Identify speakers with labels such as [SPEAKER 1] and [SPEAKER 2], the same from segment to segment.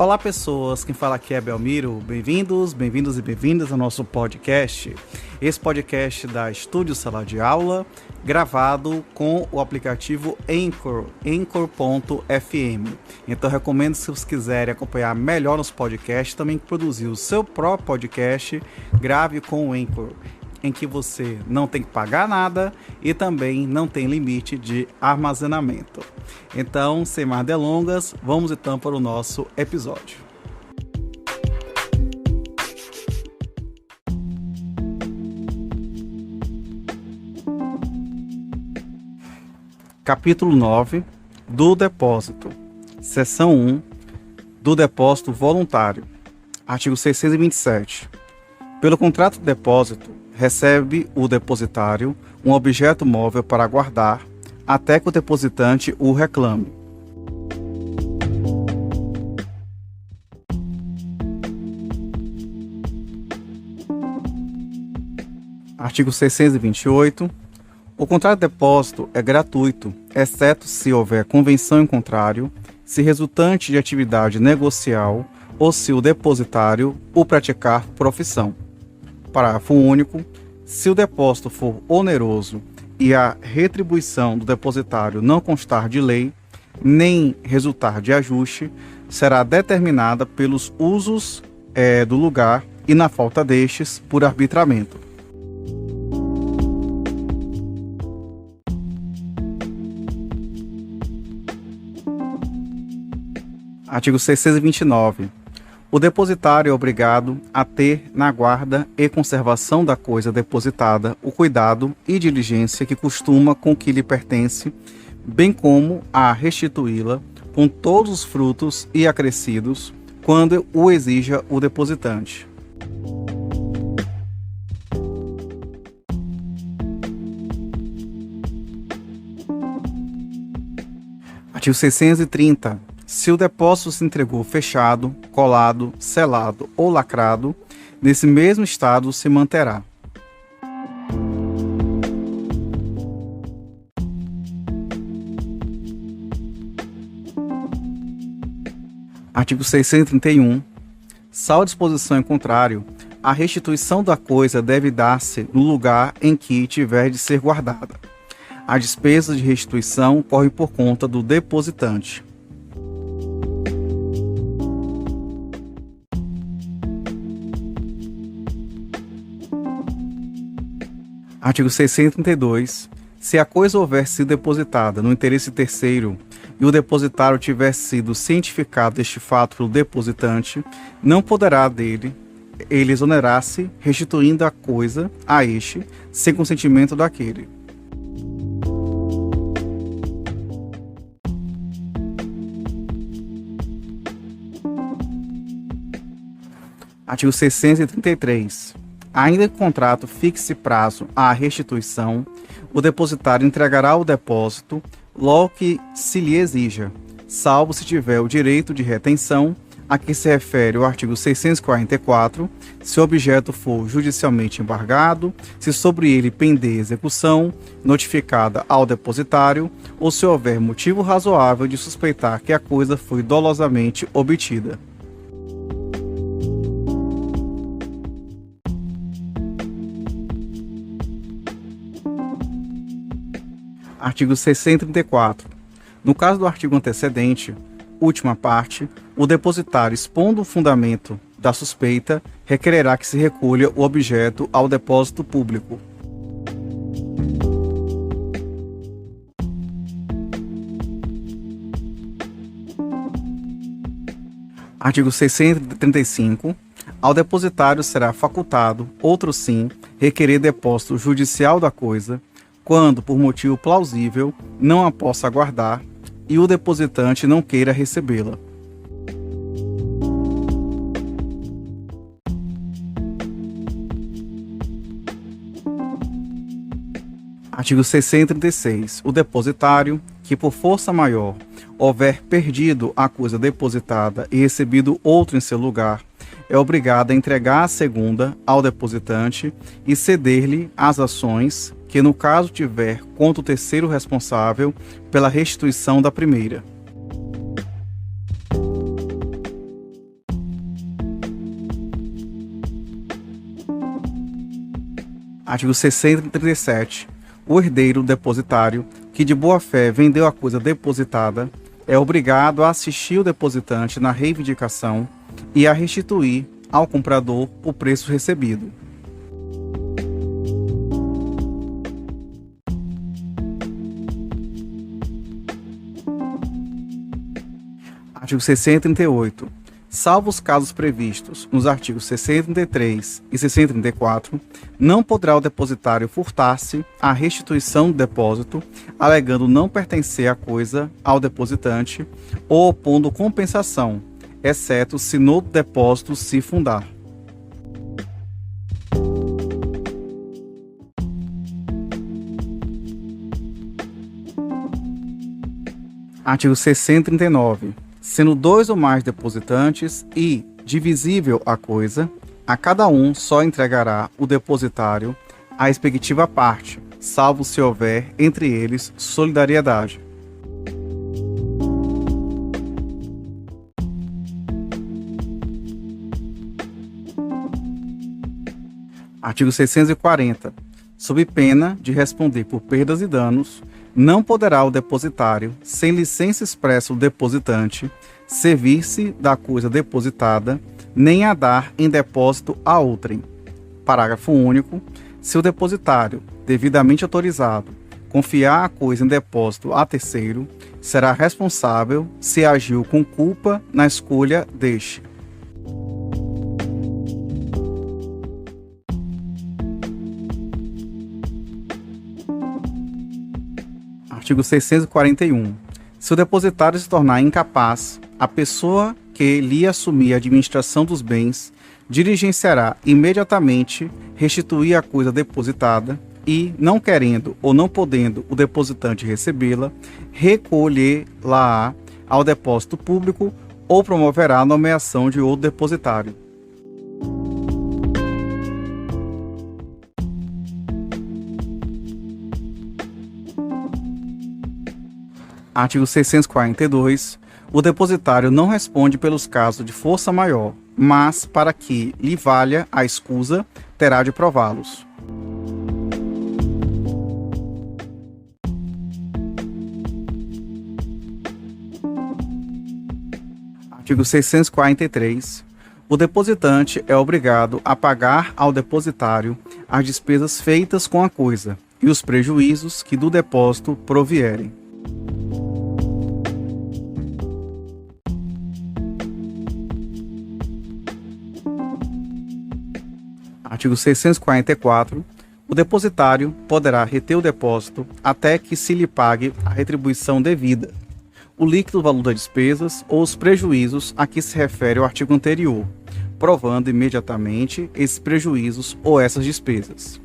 [SPEAKER 1] Olá pessoas, quem fala aqui é Belmiro, bem-vindos e bem-vindas ao nosso podcast. Esse podcast da Estúdio Sala de Aula, gravado com o aplicativo Anchor, Anchor.fm. Então recomendo, se vocês quiserem acompanhar melhor nos podcasts, também produzir o seu próprio podcast, grave com o Anchor, em que você não tem que pagar nada e também não tem limite de armazenamento. Então, sem mais delongas, vamos então para o nosso episódio. Capítulo 9 do depósito. Seção 1 do depósito voluntário. Artigo 627. Pelo contrato de depósito, recebe o depositário um objeto móvel para guardar até que o depositante o reclame. Artigo 628. O contrato de depósito é gratuito, exceto se houver convenção em contrário, se resultante de atividade negocial ou se o depositário o praticar profissão. Parágrafo único. Se o depósito for oneroso e a retribuição do depositário não constar de lei, nem resultar de ajuste, será determinada pelos usos do lugar e, na falta destes, por arbitramento. Artigo 629. O depositário é obrigado a ter na guarda e conservação da coisa depositada o cuidado e diligência que costuma com que lhe pertence, bem como a restituí-la com todos os frutos e acrescidos, quando o exija o depositante. Artigo 630. Se o depósito se entregou fechado, colado, selado ou lacrado, nesse mesmo estado se manterá. Artigo 631. Salvo disposição em contrário, a restituição da coisa deve dar-se no lugar em que tiver de ser guardada. A despesa de restituição corre por conta do depositante. Artigo 632. Se a coisa houver sido depositada no interesse terceiro e o depositário tiver sido cientificado deste fato pelo depositante, não poderá ele exonerar-se, restituindo a coisa a este, sem consentimento daquele. Artigo 633. Ainda que o contrato fixe prazo à restituição, o depositário entregará o depósito logo que se lhe exija, salvo se tiver o direito de retenção, a que se refere o artigo 644, se o objeto for judicialmente embargado, se sobre ele pender execução notificada ao depositário, ou se houver motivo razoável de suspeitar que a coisa foi dolosamente obtida. Artigo 634. No caso do artigo antecedente, última parte, o depositário, expondo o fundamento da suspeita, requererá que se recolha o objeto ao depósito público. Artigo 635. Ao depositário será facultado, outro sim, requerer depósito judicial da coisa, quando, por motivo plausível, não a possa guardar e o depositante não queira recebê-la. Artigo 636. O depositário, que por força maior houver perdido a coisa depositada e recebido outra em seu lugar, é obrigado a entregar a segunda ao depositante e ceder-lhe as ações que, no caso tiver contra o terceiro responsável pela restituição da primeira. Artigo 637. O herdeiro depositário que de boa-fé vendeu a coisa depositada é obrigado a assistir o depositante na reivindicação e a restituir ao comprador o preço recebido. Artigo 638. Salvo os casos previstos nos artigos 633 e 634, não poderá o depositário furtar-se à restituição do depósito, alegando não pertencer a coisa ao depositante ou opondo compensação, exceto se no depósito se fundar. Artigo 639. Sendo 2 ou mais depositantes e divisível a coisa, a cada um só entregará o depositário a respectiva parte, salvo se houver entre eles solidariedade. Artigo 640. Sob pena de responder por perdas e danos, não poderá o depositário, sem licença expressa do depositante, servir-se da coisa depositada, nem a dar em depósito a outrem. Parágrafo único. Se o depositário, devidamente autorizado, confiar a coisa em depósito a terceiro, será responsável se agiu com culpa na escolha deste. Artigo 641. Se o depositário se tornar incapaz, a pessoa que lhe assumir a administração dos bens diligenciará imediatamente restituir a coisa depositada e, não querendo ou não podendo o depositante recebê-la, recolher-la ao depósito público ou promoverá a nomeação de outro depositário. Artigo 642. O depositário não responde pelos casos de força maior, mas, para que lhe valha a escusa, terá de prová-los. Artigo 643. O depositante é obrigado a pagar ao depositário as despesas feitas com a coisa e os prejuízos que do depósito provierem. Artigo 644. O depositário poderá reter o depósito até que se lhe pague a retribuição devida, o líquido valor das despesas ou os prejuízos a que se refere o artigo anterior, provando imediatamente esses prejuízos ou essas despesas.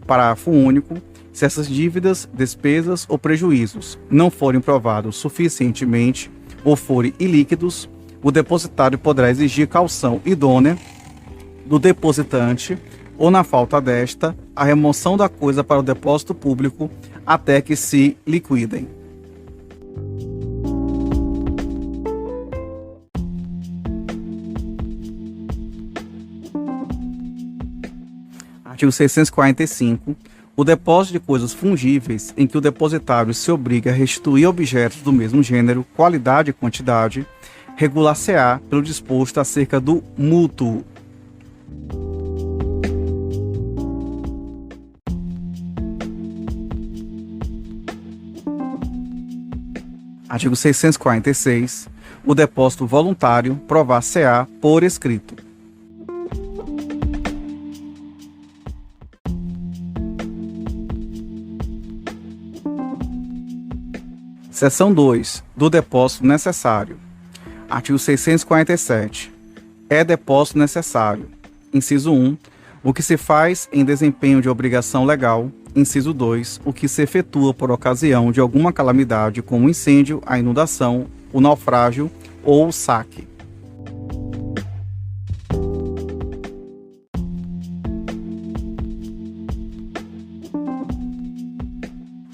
[SPEAKER 1] Parágrafo único. Se essas dívidas, despesas ou prejuízos não forem provados suficientemente ou forem ilíquidos, o depositário poderá exigir caução idônea do depositante ou, na falta desta, a remoção da coisa para o depósito público até que se liquidem. Artigo 645. O depósito de coisas fungíveis em que o depositário se obriga a restituir objetos do mesmo gênero, qualidade e quantidade, regular-se-á pelo disposto acerca do mútuo. Artigo 646. O depósito voluntário provar-se-á por escrito. Seção 2. Do depósito necessário. Artigo 647. É depósito necessário. Inciso 1. O que se faz em desempenho de obrigação legal. Inciso 2. O que se efetua por ocasião de alguma calamidade, como o incêndio, a inundação, o naufrágio ou o saque.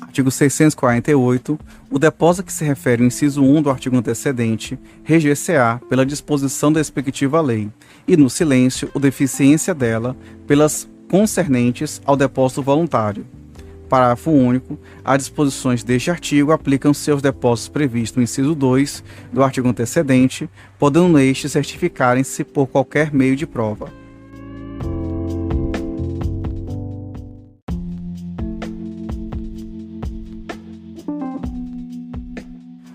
[SPEAKER 1] Artigo 648. O depósito que se refere ao inciso 1 do artigo antecedente reger-se-á pela disposição da respectiva lei e, no silêncio ou deficiência dela, pelas concernentes ao depósito voluntário. Parágrafo único. As disposições deste artigo aplicam-se aos depósitos previstos no inciso 2 do artigo antecedente, podendo estes certificarem-se por qualquer meio de prova.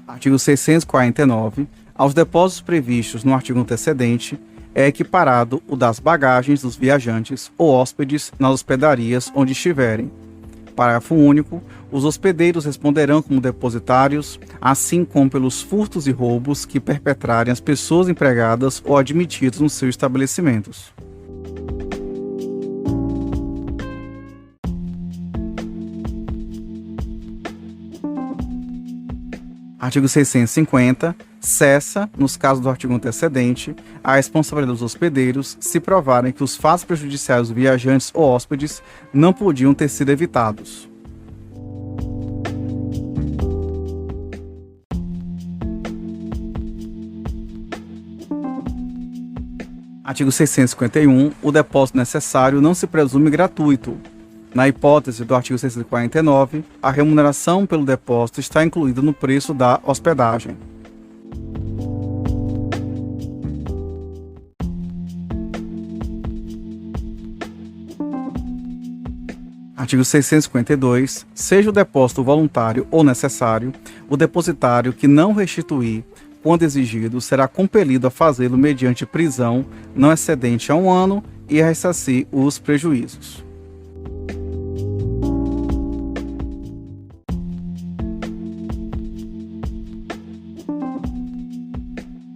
[SPEAKER 1] Artigo 649. Aos depósitos previstos no artigo antecedente, é equiparado o das bagagens dos viajantes ou hóspedes nas hospedarias onde estiverem. Parágrafo único. Os hospedeiros responderão como depositários, assim como pelos furtos e roubos que perpetrarem as pessoas empregadas ou admitidas nos seus estabelecimentos. Artigo 650. Cessa, nos casos do artigo antecedente, a responsabilidade dos hospedeiros se provarem que os fatos prejudiciais dos viajantes ou hóspedes não podiam ter sido evitados. Artigo 651. O depósito necessário não se presume gratuito. Na hipótese do artigo 649, a remuneração pelo depósito está incluída no preço da hospedagem. Artigo 652. Seja o depósito voluntário ou necessário, o depositário que não restituir, quando exigido, será compelido a fazê-lo mediante prisão não excedente a 1 ano e a ressarcir os prejuízos.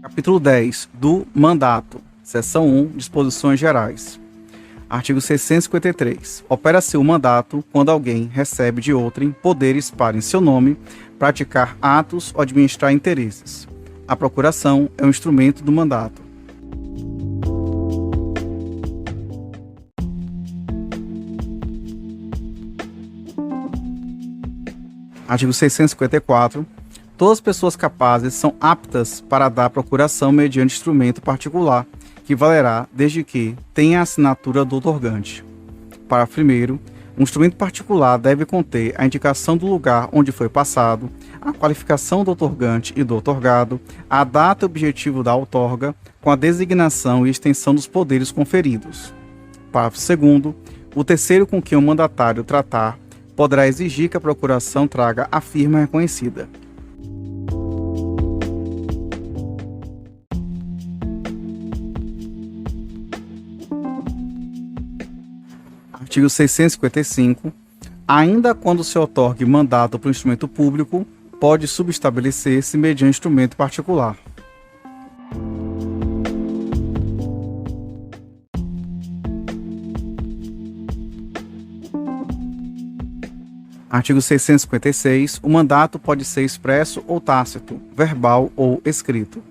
[SPEAKER 1] Capítulo 10 do Mandato. Seção 1. Disposições gerais. Artigo 653. Opera-se o mandato quando alguém recebe de outrem poderes para, em seu nome, praticar atos ou administrar interesses. A procuração é um instrumento do mandato. Artigo 654. Todas as pessoas capazes são aptas para dar procuração mediante instrumento particular, que valerá desde que tenha a assinatura do outorgante. Parágrafo 1º. Um instrumento particular deve conter a indicação do lugar onde foi passado, a qualificação do outorgante e do outorgado, a data e objetivo da outorga, com a designação e extensão dos poderes conferidos. Parágrafo 2º. O terceiro com quem o mandatário tratar poderá exigir que a procuração traga a firma reconhecida. Artigo 655. Ainda quando se outorgue mandato para o instrumento público, pode subestabelecer-se mediante instrumento particular. Artigo 656. O mandato pode ser expresso ou tácito, verbal ou escrito.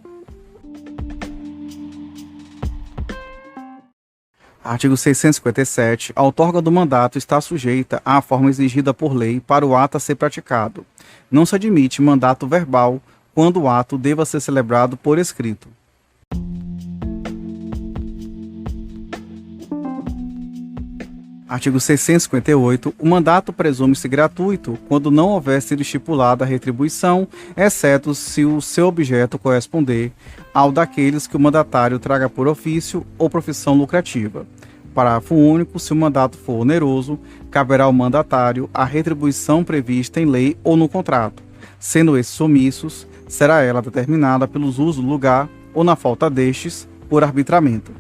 [SPEAKER 1] Artigo 657. A outorga do mandato está sujeita à forma exigida por lei para o ato a ser praticado. Não se admite mandato verbal quando o ato deva ser celebrado por escrito. Artigo 658. O mandato presume-se gratuito quando não houver sido estipulada a retribuição, exceto se o seu objeto corresponder ao daqueles que o mandatário traga por ofício ou profissão lucrativa. Parágrafo único. Se o mandato for oneroso, caberá ao mandatário a retribuição prevista em lei ou no contrato. Sendo esses omissos, será ela determinada pelos usos do lugar ou, na falta destes, por arbitramento.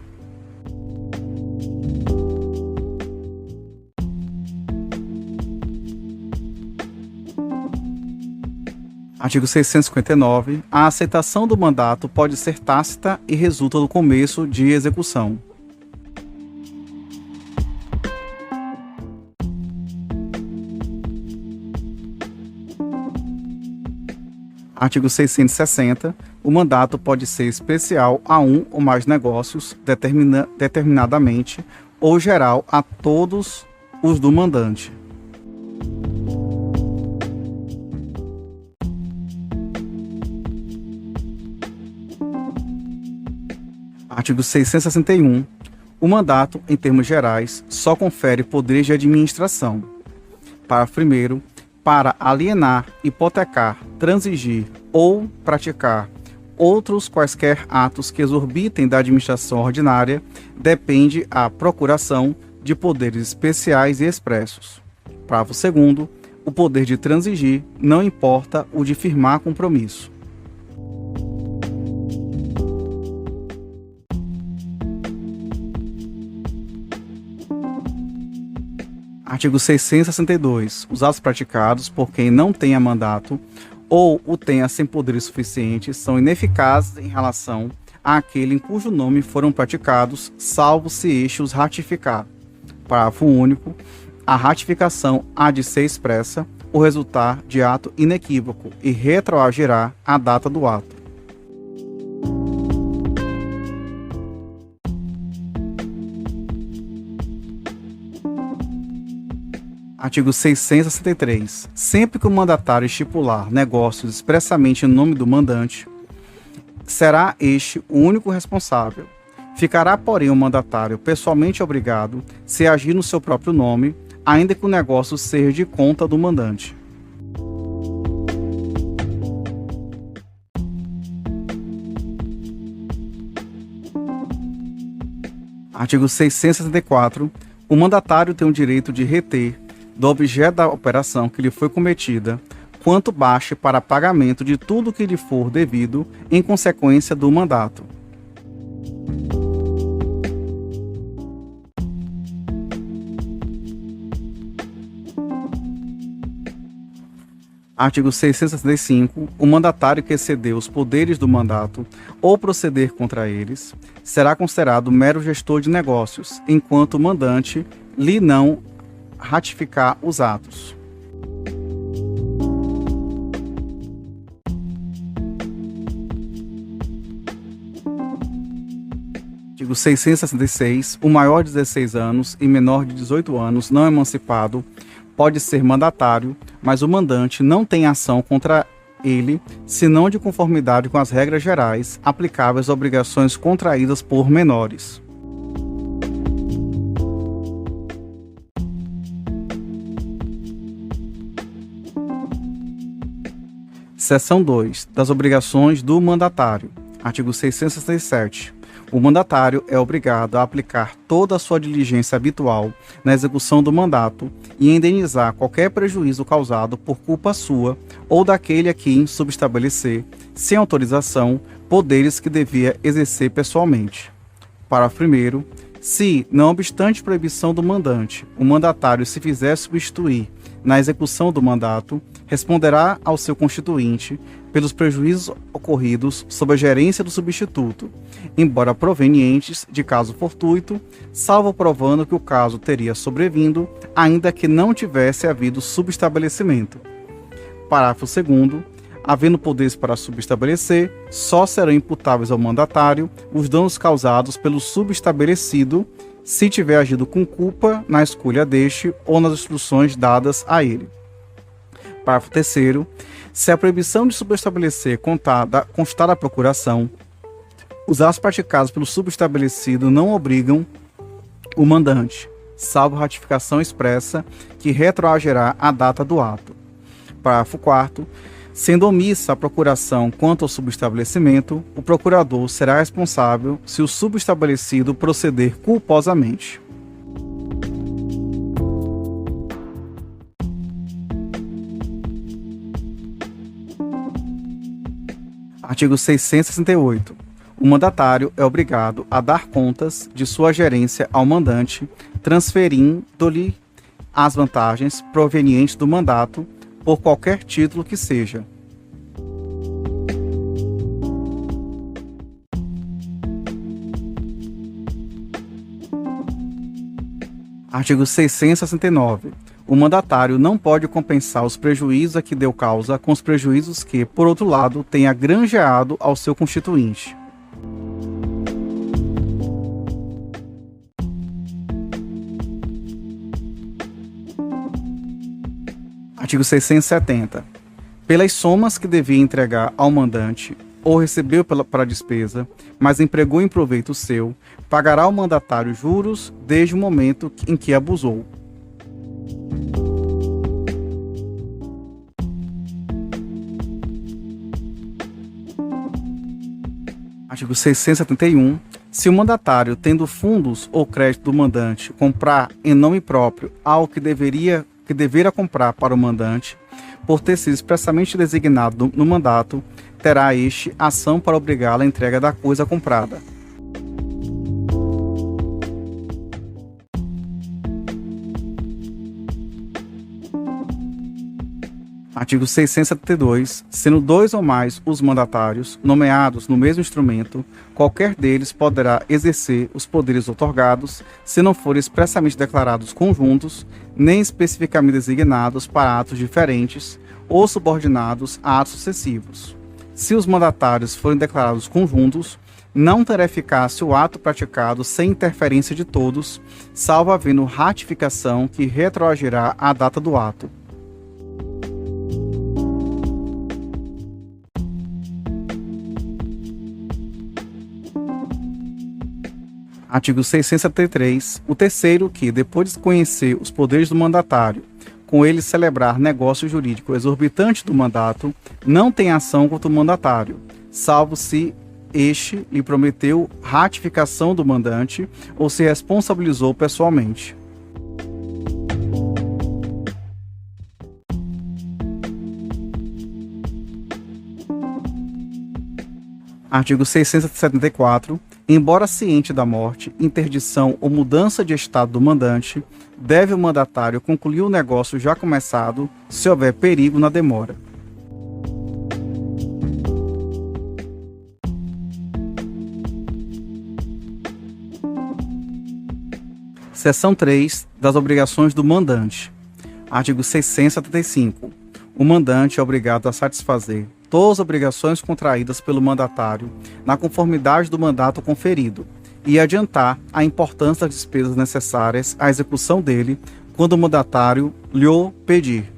[SPEAKER 1] Artigo 659. A aceitação do mandato pode ser tácita e resulta do começo de execução. Artigo 660. O mandato pode ser especial a um ou mais negócios, determinadamente, ou geral a todos os do mandante. Artigo 661. O mandato, em termos gerais, só confere poderes de administração. Parágrafo 1º. Para alienar, hipotecar, transigir ou praticar outros quaisquer atos que exorbitem da administração ordinária, depende a procuração de poderes especiais e expressos. Parágrafo 2º. O poder de transigir não importa o de firmar compromisso. Artigo 662. Os atos praticados por quem não tenha mandato ou o tenha sem poderes suficientes são ineficazes em relação àquele em cujo nome foram praticados, salvo se este os ratificar. Parágrafo único. A ratificação há de ser expressa ou resultar de ato inequívoco e retroagirá a data do ato. Artigo 663. Sempre que o mandatário estipular negócios expressamente em nome do mandante, será este o único responsável. Ficará, porém, o mandatário pessoalmente obrigado, se agir no seu próprio nome, ainda que o negócio seja de conta do mandante. Artigo 664. O mandatário tem o direito de reter do objeto da operação que lhe foi cometida, quanto baste para pagamento de tudo que lhe for devido em consequência do mandato. Artigo 665. O mandatário que exceder os poderes do mandato ou proceder contra eles será considerado mero gestor de negócios, enquanto o mandante lhe não ratificar os atos. Artigo 666. O maior de 16 anos e menor de 18 anos não emancipado pode ser mandatário, mas o mandante não tem ação contra ele, senão de conformidade com as regras gerais aplicáveis a obrigações contraídas por menores. Seção 2. Das obrigações do mandatário. Artigo 667. O mandatário é obrigado a aplicar toda a sua diligência habitual na execução do mandato e a indenizar qualquer prejuízo causado por culpa sua ou daquele a quem subestabelecer, sem autorização, poderes que devia exercer pessoalmente. Parágrafo 1º. Se, não obstante proibição do mandante, o mandatário se fizer substituir na execução do mandato, responderá ao seu constituinte pelos prejuízos ocorridos sob a gerência do substituto, embora provenientes de caso fortuito, salvo provando que o caso teria sobrevindo, ainda que não tivesse havido subestabelecimento. Parágrafo 2º. Havendo poderes para subestabelecer, só serão imputáveis ao mandatário os danos causados pelo subestabelecido, se tiver agido com culpa na escolha deste ou nas instruções dadas a ele. Parágrafo 3º. Se a proibição de subestabelecer constar da procuração, os atos praticados pelo subestabelecido não obrigam o mandante, salvo ratificação expressa que retroagirá a data do ato. Parágrafo 4º. Sendo omissa a procuração quanto ao subestabelecimento, o procurador será responsável se o subestabelecido proceder culposamente. Artigo 668. O mandatário é obrigado a dar contas de sua gerência ao mandante, transferindo-lhe as vantagens provenientes do mandato, por qualquer título que seja. Artigo 669. O mandatário não pode compensar os prejuízos a que deu causa com os prejuízos que, por outro lado, tenha granjeado ao seu constituinte. Artigo 670. Pelas somas que devia entregar ao mandante ou recebeu para despesa, mas empregou em proveito seu, pagará ao mandatário juros desde o momento em que abusou. Artigo 671. Se o mandatário, tendo fundos ou crédito do mandante, comprar em nome próprio algo que devera comprar para o mandante, por ter sido expressamente designado no mandato, terá este ação para obrigá-lo à entrega da coisa comprada. Artigo 672. Sendo dois ou mais os mandatários nomeados no mesmo instrumento, qualquer deles poderá exercer os poderes outorgados, se não forem expressamente declarados conjuntos, nem especificamente designados para atos diferentes ou subordinados a atos sucessivos. Se os mandatários forem declarados conjuntos, não terá eficácia o ato praticado sem interferência de todos, salvo havendo ratificação que retroagirá à data do ato. Artigo 673. O terceiro que, depois de conhecer os poderes do mandatário, com ele celebrar negócio jurídico exorbitante do mandato, não tem ação contra o mandatário, salvo se este lhe prometeu ratificação do mandante ou se responsabilizou pessoalmente. Artigo 674. Embora ciente da morte, interdição ou mudança de estado do mandante, deve o mandatário concluir o negócio já começado, se houver perigo na demora. Seção 3. Das obrigações do mandante. Artigo 675. O mandante é obrigado a satisfazer todas as obrigações contraídas pelo mandatário, na conformidade do mandato conferido, e adiantar a importância das despesas necessárias à execução dele, quando o mandatário lhe o pedir.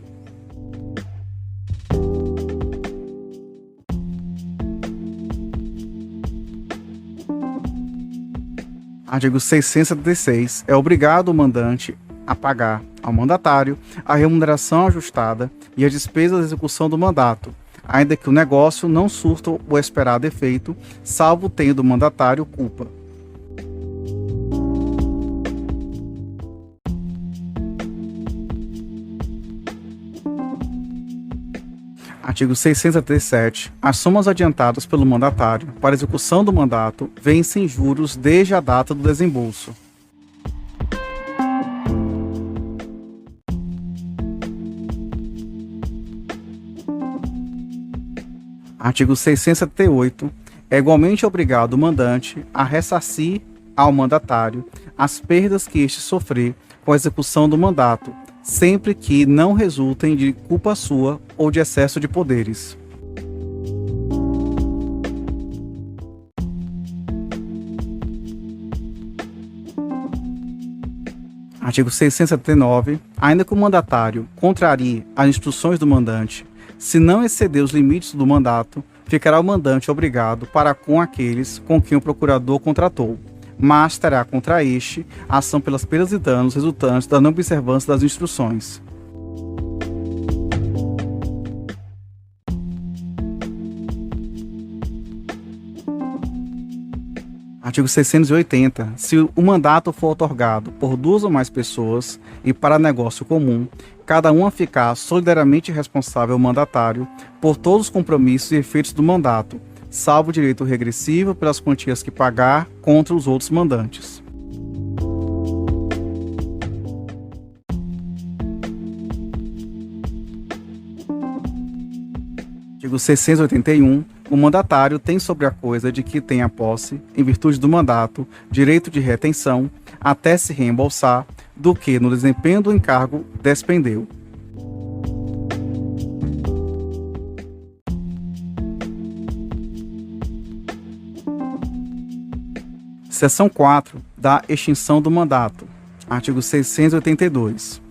[SPEAKER 1] Artigo 676. É obrigado o mandante a pagar ao mandatário a remuneração ajustada e as despesas de execução do mandato, ainda que o negócio não surta o esperado efeito, salvo tendo o mandatário culpa. Artigo 637. As somas adiantadas pelo mandatário para execução do mandato vencem juros desde a data do desembolso. Artigo 678. É igualmente obrigado o mandante a ressarcir ao mandatário as perdas que este sofrer com a execução do mandato, sempre que não resultem de culpa sua ou de excesso de poderes. Artigo 679. Ainda que o mandatário contrarie as instruções do mandante, se não exceder os limites do mandato, ficará o mandante obrigado para com aqueles com quem o procurador contratou, mas terá contra este a ação pelas perdas e danos resultantes da não observância das instruções. Artigo 680. Se o mandato for outorgado por duas ou mais pessoas e para negócio comum, cada uma ficar solidariamente responsável ao mandatário por todos os compromissos e efeitos do mandato, salvo o direito regressivo pelas quantias que pagar contra os outros mandantes. Artigo 681. O mandatário tem sobre a coisa de que tem a posse, em virtude do mandato, direito de retenção, até se reembolsar, do que no desempenho do encargo despendeu. Seção 4. Da extinção do mandato. Artigo 682.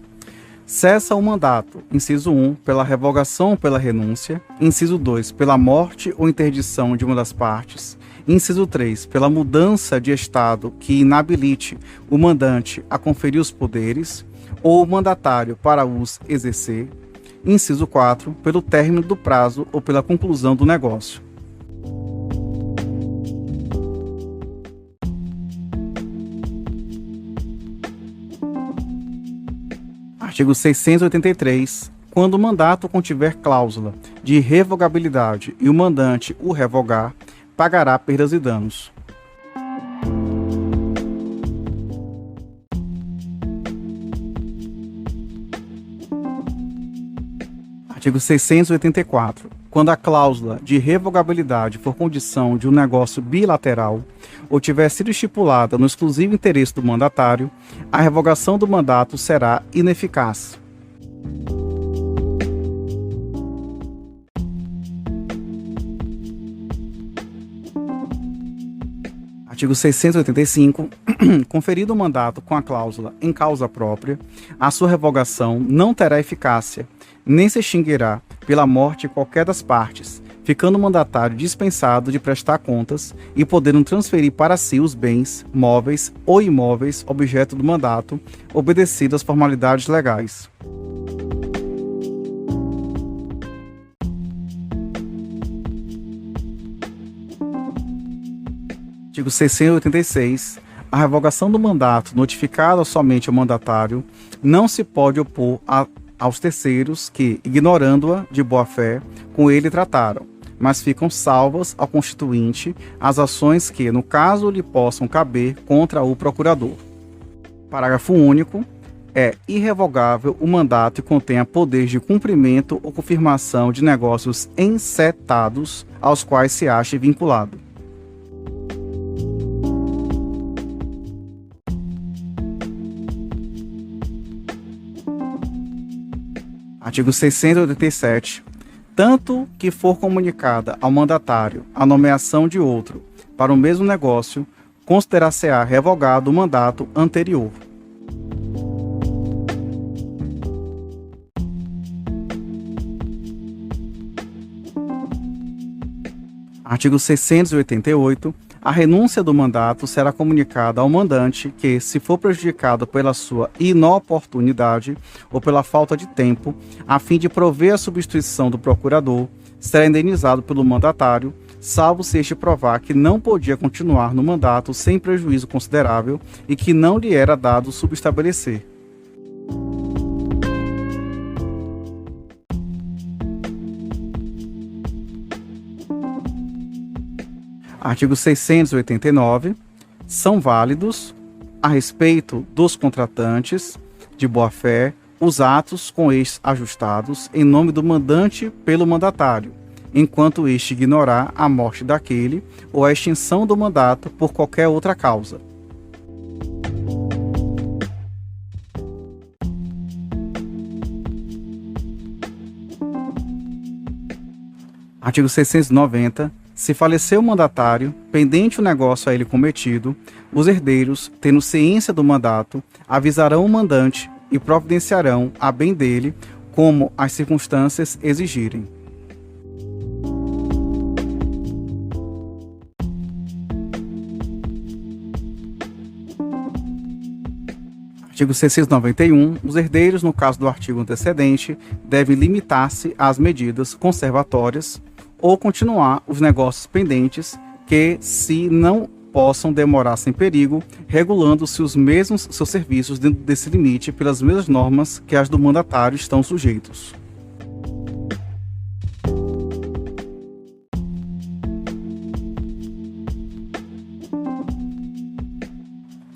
[SPEAKER 1] Cessa o mandato, inciso 1, pela revogação ou pela renúncia, inciso 2, pela morte ou interdição de uma das partes, inciso 3, pela mudança de estado que inabilite o mandante a conferir os poderes ou o mandatário para os exercer, inciso 4, pelo término do prazo ou pela conclusão do negócio. Artigo 683. Quando o mandato contiver cláusula de revogabilidade e o mandante o revogar, pagará perdas e danos. Artigo 684. Quando a cláusula de revogabilidade for condição de um negócio bilateral ou tiver sido estipulada no exclusivo interesse do mandatário, a revogação do mandato será ineficaz. Artigo 685. Conferido o mandato com a cláusula em causa própria, a sua revogação não terá eficácia, nem se extinguirá pela morte de qualquer das partes, ficando o mandatário dispensado de prestar contas e podendo transferir para si os bens, móveis ou imóveis, objeto do mandato, obedecido às formalidades legais. Artigo 686. A revogação do mandato notificada somente ao mandatário não se pode opor aos terceiros que, ignorando-a de boa-fé, com ele trataram, mas ficam salvas ao constituinte as ações que, no caso, lhe possam caber contra o procurador. Parágrafo único. É irrevogável o mandato e contenha poderes de cumprimento ou confirmação de negócios encetados aos quais se ache vinculado. Artigo 687. Tanto que for comunicada ao mandatário a nomeação de outro para o mesmo negócio, considerar-se-á revogado o mandato anterior. Artigo 688. A renúncia do mandato será comunicada ao mandante que, se for prejudicado pela sua inoportunidade ou pela falta de tempo, a fim de prover a substituição do procurador, será indenizado pelo mandatário, salvo se este provar que não podia continuar no mandato sem prejuízo considerável e que não lhe era dado subestabelecer. Artigo 689. São válidos, a respeito dos contratantes de boa-fé, os atos com estes ajustados em nome do mandante pelo mandatário, enquanto este ignorar a morte daquele ou a extinção do mandato por qualquer outra causa. Artigo 690. Se falecer o mandatário, pendente o negócio a ele cometido, os herdeiros, tendo ciência do mandato, avisarão o mandante e providenciarão a bem dele, como as circunstâncias exigirem. Artigo 691. Os herdeiros, no caso do artigo antecedente, devem limitar-se às medidas conservatórias ou continuar os negócios pendentes que, se não possam demorar sem perigo, regulando-se os mesmos seus serviços dentro desse limite pelas mesmas normas que as do mandatário estão sujeitos.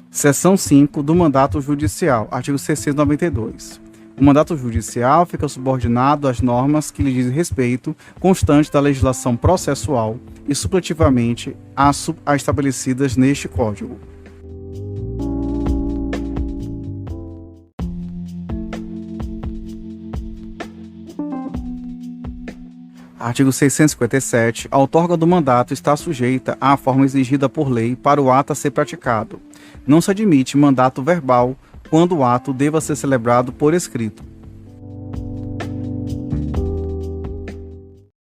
[SPEAKER 1] Seção 5 do mandato judicial, artigo 692. O mandato judicial fica subordinado às normas que lhe dizem respeito, constante da legislação processual e supletivamente às estabelecidas neste Código. Artigo 657. A outorga do mandato está sujeita à forma exigida por lei para o ato a ser praticado. Não se admite mandato verbal quando o ato deva ser celebrado por escrito.